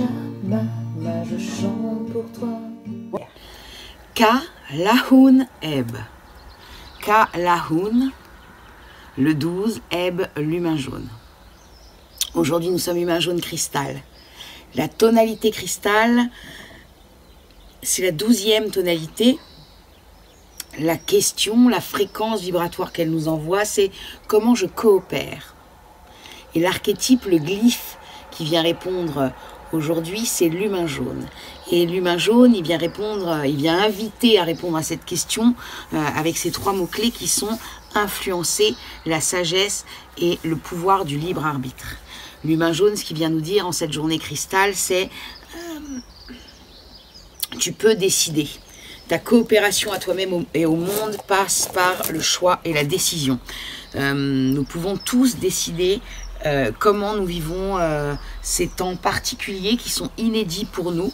Pachamama, je chante pour toi. Ka Lahoun Eb. Ka Lahoun, le 12, Eb, l'humain jaune. Aujourd'hui, nous sommes humain jaune cristal. La tonalité cristal, c'est la 12e tonalité. La question, la fréquence vibratoire qu'elle nous envoie, c'est comment je coopère. Et l'archétype, le glyphe qui vient répondre aujourd'hui, c'est l'humain jaune. Et l'humain jaune, il vient répondre, il vient inviter à répondre à cette question avec ces 3 mots-clés qui sont influencer, la sagesse et le pouvoir du libre arbitre. L'humain jaune, ce qu'il vient nous dire en cette journée cristal, c'est tu peux décider. Ta coopération à toi-même et au monde passe par le choix et la décision. Nous pouvons tous décider comment nous vivons ces temps particuliers qui sont inédits pour nous.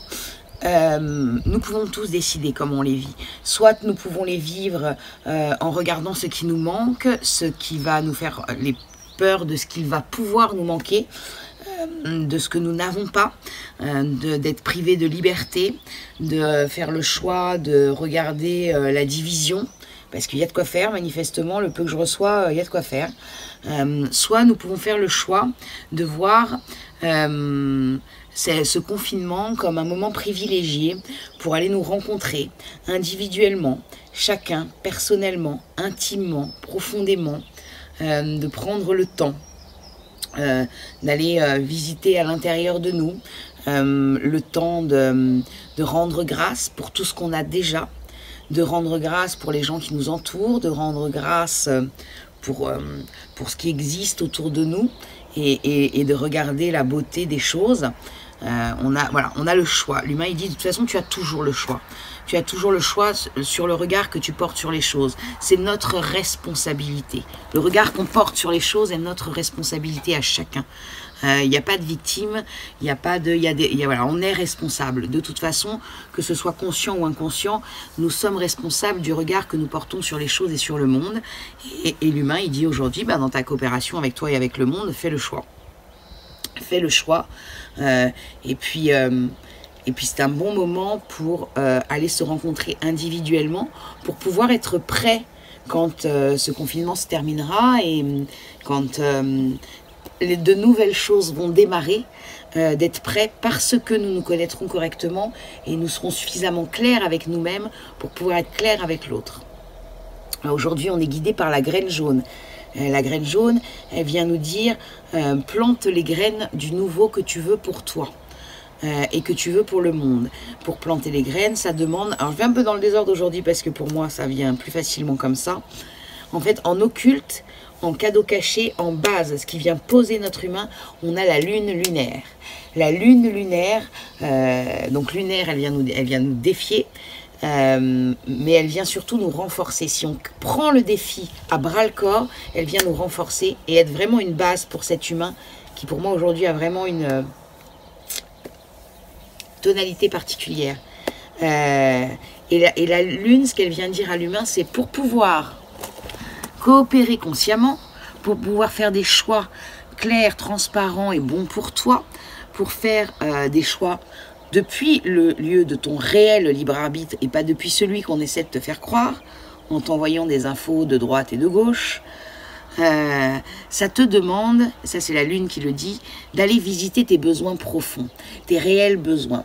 Nous pouvons tous décider comment on les vit. Soit nous pouvons les vivre en regardant ce qui nous manque, ce qui va nous faire les peurs de ce qu'il va pouvoir nous manquer, de ce que nous n'avons pas, d'être privés de liberté, de faire le choix de regarder la division, parce qu'il y a de quoi faire, manifestement, le peu que je reçois, il y a de quoi faire. Soit nous pouvons faire le choix de voir ce confinement comme un moment privilégié pour aller nous rencontrer individuellement, chacun, personnellement, intimement, profondément, de prendre le temps d'aller visiter à l'intérieur de nous, le temps de rendre grâce pour tout ce qu'on a déjà, de rendre grâce pour les gens qui nous entourent, de rendre grâce pour ce qui existe autour de nous et de regarder la beauté des choses. On a le choix. L'humain, il dit de toute façon, tu as toujours le choix. Tu as toujours le choix sur le regard que tu portes sur les choses. C'est notre responsabilité. Le regard qu'on porte sur les choses est notre responsabilité à chacun. Il n'y a pas de victime, il n'y a pas de... voilà, on est responsable. De toute façon, que ce soit conscient ou inconscient, nous sommes responsables du regard que nous portons sur les choses et sur le monde. Et l'humain, il dit aujourd'hui, dans ta coopération avec toi et avec le monde, fais le choix. Fais le choix. Et puis c'est un bon moment pour aller se rencontrer individuellement, pour pouvoir être prêt quand ce confinement se terminera et quand de nouvelles choses vont démarrer, d'être prêt parce que nous nous connaîtrons correctement et nous serons suffisamment clairs avec nous-mêmes pour pouvoir être clairs avec l'autre. Aujourd'hui, on est guidé par la graine jaune. La graine jaune, elle vient nous dire plante les graines du nouveau que tu veux pour toi et que tu veux pour le monde. Pour planter les graines, ça demande... Alors, je vais un peu dans le désordre aujourd'hui parce que pour moi, ça vient plus facilement comme ça. En fait, en occulte, en cadeau caché, en base, ce qui vient poser notre humain, on a la lune lunaire. La lune lunaire, donc lunaire, elle vient nous défier. Mais elle vient surtout nous renforcer. Si on prend le défi à bras-le-corps, elle vient nous renforcer et être vraiment une base pour cet humain qui pour moi aujourd'hui a vraiment une tonalité particulière. Et la lune, ce qu'elle vient dire à l'humain, c'est pour pouvoir coopérer consciemment, pour pouvoir faire des choix clairs, transparents et bons pour toi, pour faire des choix depuis le lieu de ton réel libre arbitre et pas depuis celui qu'on essaie de te faire croire en t'envoyant des infos de droite et de gauche. Ça te demande, ça c'est la lune qui le dit, d'aller visiter tes besoins profonds, tes réels besoins.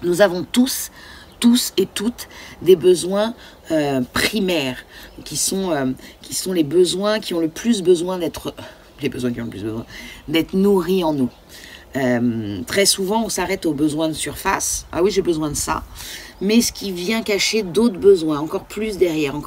Nous avons tous et toutes des besoins primaires qui sont les besoins qui ont le plus besoin d'être nourris en nous. Très souvent on s'arrête aux besoins de surface. Ah oui, j'ai besoin de ça, mais ce qui vient cacher d'autres besoins encore plus derrière.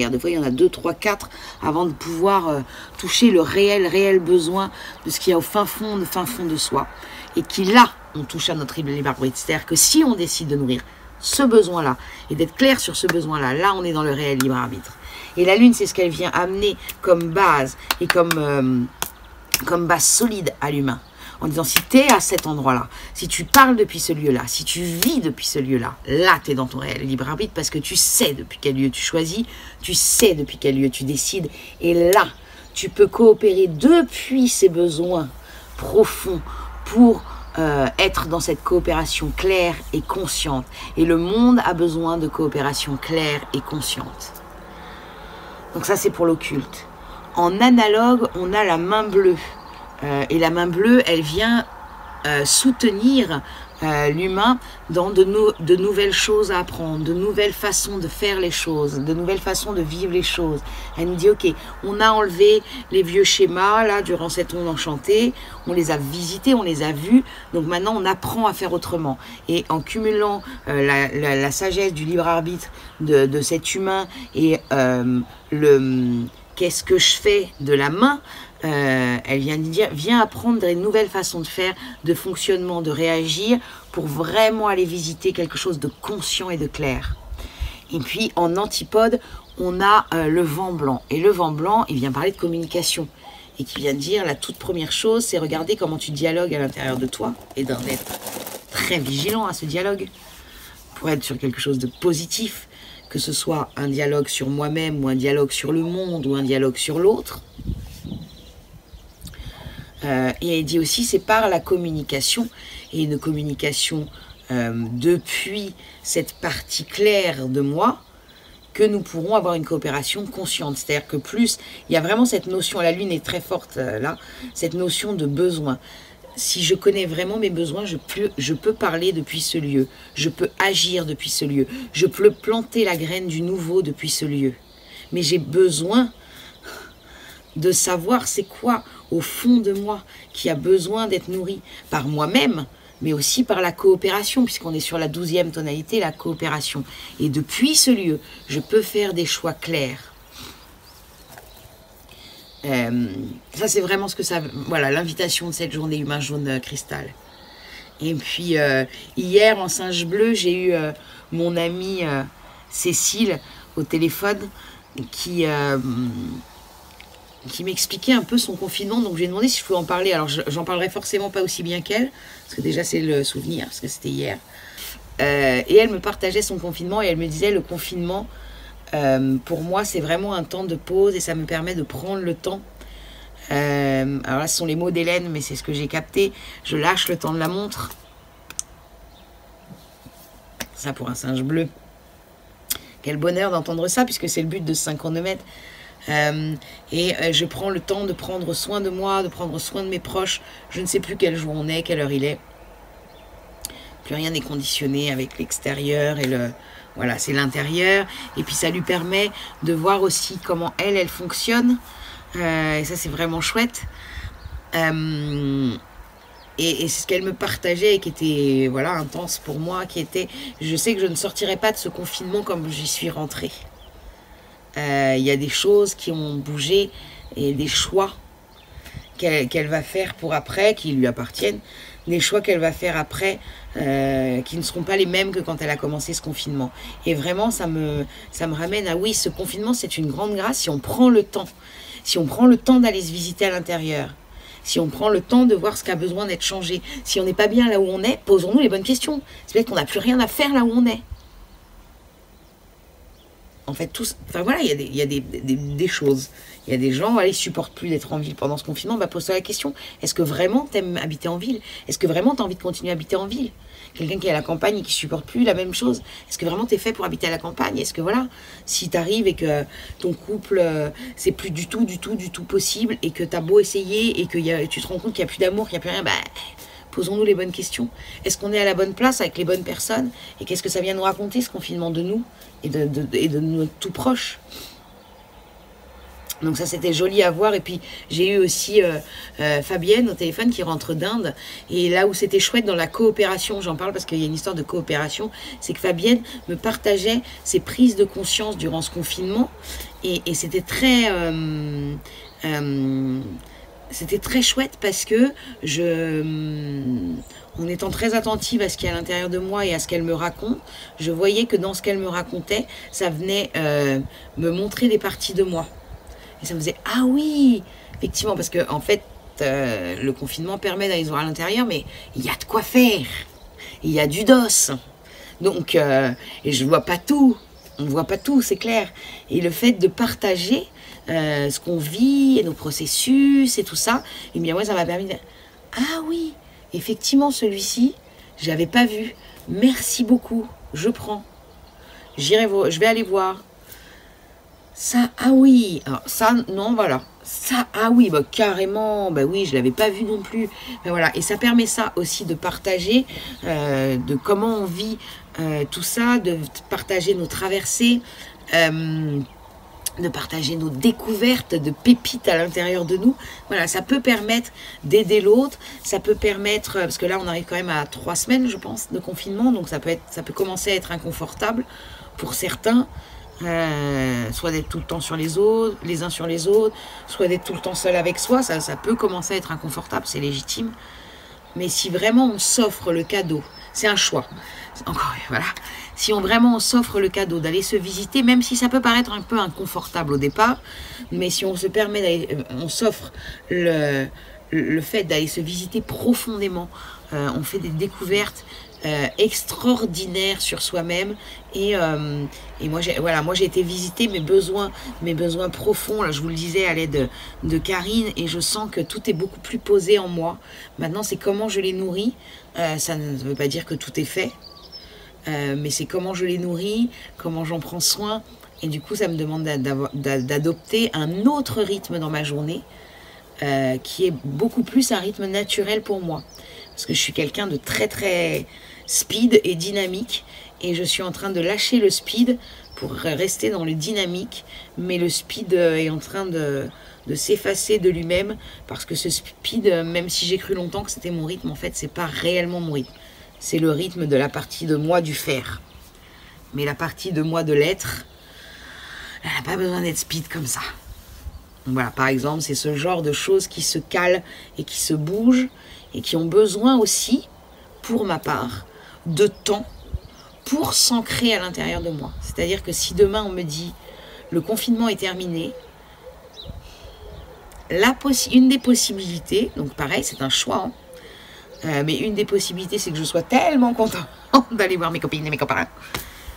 Des fois il y en a 2, 3, 4 avant de pouvoir toucher le réel besoin de ce qu'il y a au fin fond de soi, et qui là on touche à notre libre arbitre. C'est-à-dire que si on décide de nourrir ce besoin-là et d'être clair sur ce besoin-là, là on est dans le réel libre arbitre. Et la lune, c'est ce qu'elle vient amener comme base et comme base solide à l'humain. En disant, si tu es à cet endroit-là, si tu parles depuis ce lieu-là, si tu vis depuis ce lieu-là, là, tu es dans ton réel libre arbitre parce que tu sais depuis quel lieu tu choisis, tu sais depuis quel lieu tu décides. Et là, tu peux coopérer depuis ces besoins profonds pour être dans cette coopération claire et consciente. Et le monde a besoin de coopération claire et consciente. Donc ça, c'est pour l'occulte. En analogue, on a la main bleue. Et la main bleue, elle vient soutenir l'humain dans de nouvelles choses à apprendre, de nouvelles façons de faire les choses, de nouvelles façons de vivre les choses. Elle nous dit, ok, on a enlevé les vieux schémas, là, durant cette onde enchantée, on les a visités, on les a vus, donc maintenant on apprend à faire autrement. Et en cumulant la sagesse du libre arbitre de cet humain et qu'est-ce que je fais de la main, elle vient de dire, viens apprendre des nouvelles façons de faire, de fonctionnement, de réagir, pour vraiment aller visiter quelque chose de conscient et de clair. Et puis en antipode, on a le vent blanc. Et le vent blanc, il vient parler de communication. Et qui vient de dire, la toute première chose, c'est regarder comment tu dialogues à l'intérieur de toi, et d'en être très vigilant à ce dialogue, pour être sur quelque chose de positif, que ce soit un dialogue sur moi-même, ou un dialogue sur le monde, ou un dialogue sur l'autre. Et elle dit aussi, c'est par la communication, et une communication depuis cette partie claire de moi, que nous pourrons avoir une coopération consciente. C'est-à-dire que plus, il y a vraiment cette notion, la lune est très forte là, cette notion de besoin. Si je connais vraiment mes besoins, je peux parler depuis ce lieu, je peux agir depuis ce lieu, je peux planter la graine du nouveau depuis ce lieu. Mais j'ai besoin de savoir c'est quoi au fond de moi qui a besoin d'être nourri par moi-même, mais aussi par la coopération, puisqu'on est sur la 12e tonalité, la coopération. Et depuis ce lieu, je peux faire des choix clairs. Ça, c'est vraiment ce que ça... Voilà, l'invitation de cette journée humain jaune cristal. Et puis, hier, en singe bleu, j'ai eu mon amie Cécile au téléphone qui m'expliquait un peu son confinement. Donc, j'ai demandé si je pouvais en parler. Alors, j'en parlerai forcément pas aussi bien qu'elle, parce que déjà, c'est le souvenir, parce que c'était hier. Et elle me partageait son confinement, et elle me disait, le confinement... pour moi, c'est vraiment un temps de pause et ça me permet de prendre le temps. Alors là, ce sont les mots d'Hélène, mais c'est ce que j'ai capté. Je lâche le temps de la montre. Ça pour un singe bleu. Quel bonheur d'entendre ça, puisque c'est le but de ce synchronomètre. Je prends le temps de prendre soin de moi, de prendre soin de mes proches. Je ne sais plus quel jour on est, quelle heure il est. Plus rien n'est conditionné avec l'extérieur et le... Voilà, c'est l'intérieur. Et puis ça lui permet de voir aussi comment elle fonctionne. Et ça, c'est vraiment chouette. Et c'est ce qu'elle me partageait et qui était voilà, intense pour moi, qui était, je sais que je ne sortirai pas de ce confinement comme j'y suis rentrée. Il y a des choses qui ont bougé et des choix qu'elle va faire pour après, qui lui appartiennent. Des choix qu'elle va faire après qui ne seront pas les mêmes que quand elle a commencé ce confinement. Et vraiment, ça me ramène à oui, ce confinement, c'est une grande grâce si on prend le temps. Si on prend le temps d'aller se visiter à l'intérieur. Si on prend le temps de voir ce qui a besoin d'être changé. Si on n'est pas bien là où on est, posons-nous les bonnes questions. C'est peut-être qu'on n'a plus rien à faire là où on est. En fait, enfin voilà, il y a des choses. Il y a des gens, voilà, ils ne supportent plus d'être en ville pendant ce confinement. Bah, pose-toi la question, est-ce que vraiment tu aimes habiter en ville? Est-ce que vraiment tu as envie de continuer à habiter en ville? Quelqu'un qui est à la campagne et qui ne supporte plus la même chose, est-ce que vraiment tu es fait pour habiter à la campagne? Est-ce que voilà, si tu arrives et que ton couple, c'est plus du tout possible, et que tu as beau essayer et que tu te rends compte qu'il n'y a plus d'amour, qu'il n'y a plus rien, bah, posons-nous les bonnes questions. Est-ce qu'on est à la bonne place avec les bonnes personnes? Et qu'est-ce que ça vient nous raconter, ce confinement de nous et de nos tout proches? Donc ça, c'était joli à voir. Et puis, j'ai eu aussi Fabienne au téléphone qui rentre d'Inde. Et là où c'était chouette dans la coopération, j'en parle parce qu'il y a une histoire de coopération, c'est que Fabienne me partageait ses prises de conscience durant ce confinement. Et c'était très... c'était très chouette parce que en étant très attentive à ce qu'il y a à l'intérieur de moi et à ce qu'elle me raconte, je voyais que dans ce qu'elle me racontait, ça venait me montrer des parties de moi. Et ça me faisait, ah oui, effectivement, parce que en fait, le confinement permet d'aller voir à l'intérieur, mais il y a de quoi faire. Il y a du dos. Donc, et je ne vois pas tout. On ne voit pas tout, c'est clair. Et le fait de partager ce qu'on vit, et nos processus et tout ça, et bien moi, ça m'a permis de dire, ah oui, effectivement, celui-ci, je n'avais pas vu. Merci beaucoup, je prends. Je vais aller voir. Ça, ah oui, alors ça, non, voilà. Ça, ah oui, bah, carrément, bah oui, je ne l'avais pas vu non plus. Ben voilà. Et ça permet ça aussi de partager, de comment on vit tout ça, de partager nos traversées, de partager nos découvertes de pépites à l'intérieur de nous. Voilà, ça peut permettre d'aider l'autre, ça peut permettre, parce que là on arrive quand même à 3 semaines, je pense, de confinement, donc ça peut commencer à être inconfortable pour certains. Soit d'être tout le temps sur les autres, les uns sur les autres, soit d'être tout le temps seul avec soi, ça peut commencer à être inconfortable, c'est légitime. Mais si vraiment on s'offre le cadeau, c'est un choix. Encore, voilà. Si vraiment on s'offre le cadeau d'aller se visiter, même si ça peut paraître un peu inconfortable au départ, mais si on se permet d'aller, on s'offre le fait d'aller se visiter profondément, on fait des découvertes extraordinaire sur soi-même et moi j'ai été visiter mes besoins profonds, là je vous le disais à l'aide de Karine, et je sens que tout est beaucoup plus posé en moi. Maintenant c'est comment je les nourris, ça ne veut pas dire que tout est fait, mais c'est comment je les nourris, comment j'en prends soin, et du coup ça me demande d'adopter un autre rythme dans ma journée, qui est beaucoup plus un rythme naturel pour moi, parce que je suis quelqu'un de très très speed et dynamique, et je suis en train de lâcher le speed pour rester dans le dynamique, mais le speed est en train de s'effacer de lui-même, parce que ce speed, même si j'ai cru longtemps que c'était mon rythme, en fait c'est pas réellement mon rythme, c'est le rythme de la partie de moi du faire, mais la partie de moi de l'être, elle n'a pas besoin d'être speed comme ça. Donc voilà, par exemple, c'est ce genre de choses qui se calent et qui se bougent, et qui ont besoin aussi, pour ma part, de temps pour s'ancrer à l'intérieur de moi. C'est-à-dire que si demain on me dit le confinement est terminé, une des possibilités, donc pareil c'est un choix, mais une des possibilités c'est que je sois tellement contente d'aller voir mes copines et mes copains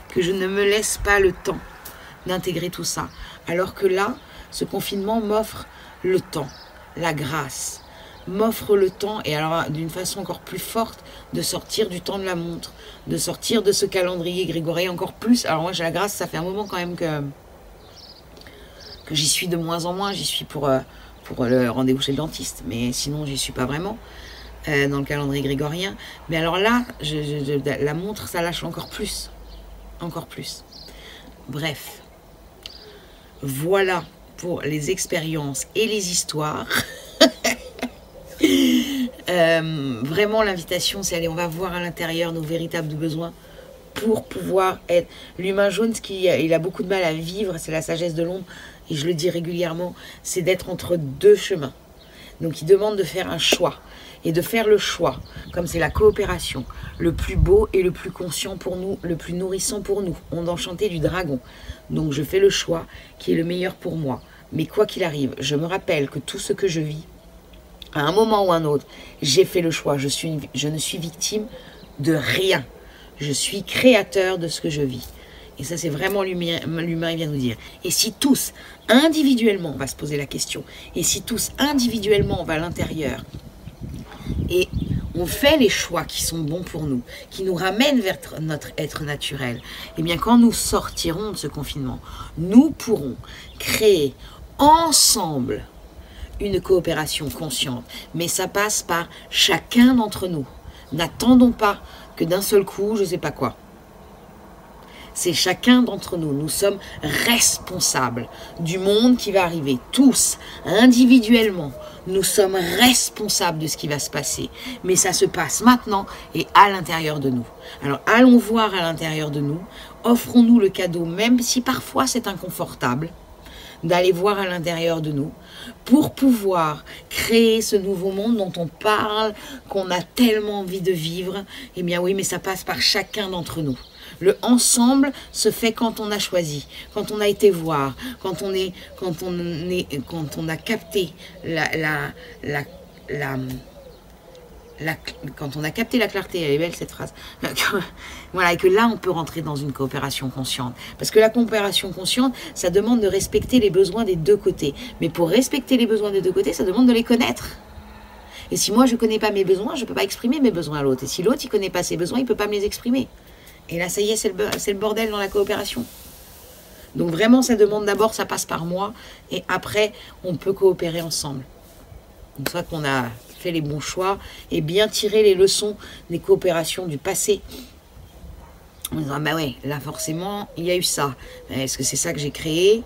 que je ne me laisse pas le temps d'intégrer tout ça. Alors que là, ce confinement m'offre le temps, la grâce, m'offre le temps, et alors d'une façon encore plus forte, de sortir du temps de la montre, de sortir de ce calendrier grégorien encore plus. Alors moi j'ai la grâce, ça fait un moment quand même que j'y suis de moins en moins. J'y suis pour le rendez-vous chez le dentiste, mais sinon j'y suis pas vraiment dans le calendrier grégorien. Mais alors là, la montre ça lâche encore plus. Bref, voilà pour les expériences et les histoires. Vraiment l'invitation c'est on va voir à l'intérieur nos véritables besoins pour pouvoir être l'humain jaune. Il a beaucoup de mal à vivre, c'est la sagesse de l'ombre, et je le dis régulièrement, c'est d'être entre deux chemins. Donc il demande de faire un choix, et de faire le choix, comme c'est la coopération, le plus beau et le plus conscient pour nous, le plus nourrissant pour nous, onde enchantée du dragon. Donc je fais le choix qui est le meilleur pour moi, mais quoi qu'il arrive, je me rappelle que tout ce que je vis, à un moment ou un autre, j'ai fait le choix. Je ne suis victime de rien. Je suis créateur de ce que je vis. Et ça, c'est vraiment l'humain, il vient nous dire. Et si tous, individuellement, on va se poser la question, et si tous, individuellement, on va à l'intérieur, et on fait les choix qui sont bons pour nous, qui nous ramènent vers notre être naturel, et bien quand nous sortirons de ce confinement, nous pourrons créer ensemble une coopération consciente, mais ça passe par chacun d'entre nous. N'attendons pas que d'un seul coup, je ne sais pas quoi. C'est chacun d'entre nous. Nous sommes responsables du monde qui va arriver. Tous, individuellement, nous sommes responsables de ce qui va se passer. Mais ça se passe maintenant et à l'intérieur de nous. Alors, allons voir à l'intérieur de nous. Offrons-nous le cadeau, même si parfois c'est inconfortable, d'aller voir à l'intérieur de nous pour pouvoir créer ce nouveau monde dont on parle, qu'on a tellement envie de vivre. Eh bien oui, mais ça passe par chacun d'entre nous. Le ensemble se fait quand on a choisi, quand on a été voir, quand on a capté quand on a capté la clarté. Elle est belle cette phrase. Voilà, et que là on peut rentrer dans une coopération consciente, parce que la coopération consciente, ça demande de respecter les besoins des deux côtés, mais pour respecter les besoins des deux côtés, ça demande de les connaître. Et si moi, je ne connais pas mes besoins, je ne peux pas exprimer mes besoins à l'autre. Et si l'autre, il ne connaît pas ses besoins, il ne peut pas me les exprimer. Et là, ça y est, c'est le bordel dans la coopération. Donc vraiment, ça demande d'abord, ça passe par moi. Et après, on peut coopérer ensemble. Une fois qu'on a fait les bons choix et bien tirer les leçons des coopérations du passé. En disant, bah ouais, là forcément, il y a eu ça. Est-ce que c'est ça que j'ai créé?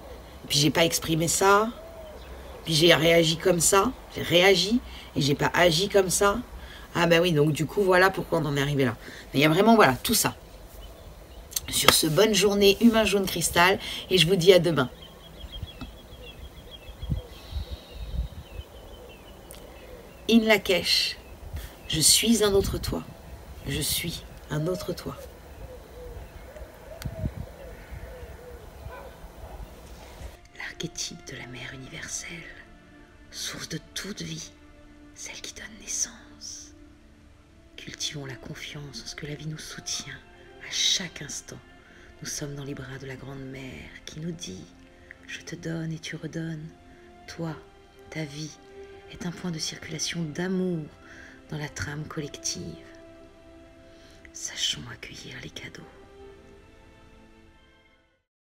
Puis j'ai pas exprimé ça. Puis j'ai réagi comme ça. J'ai réagi et j'ai pas agi comme ça. Ah bah oui, donc du coup, voilà pourquoi on en est arrivé là. Mais il y a vraiment, voilà, tout ça. Sur ce, bonne journée, Humain Jaune Cristal. Et je vous dis à demain. In Lakesh, je suis un autre toi. Je suis un autre toi. L'archétype de la mère universelle, source de toute vie, celle qui donne naissance. Cultivons la confiance en ce que la vie nous soutient à chaque instant. Nous sommes dans les bras de la grande mère qui nous dit « Je te donne et tu redonnes. Toi, ta vie, est un point de circulation d'amour dans la trame collective. Sachons accueillir les cadeaux.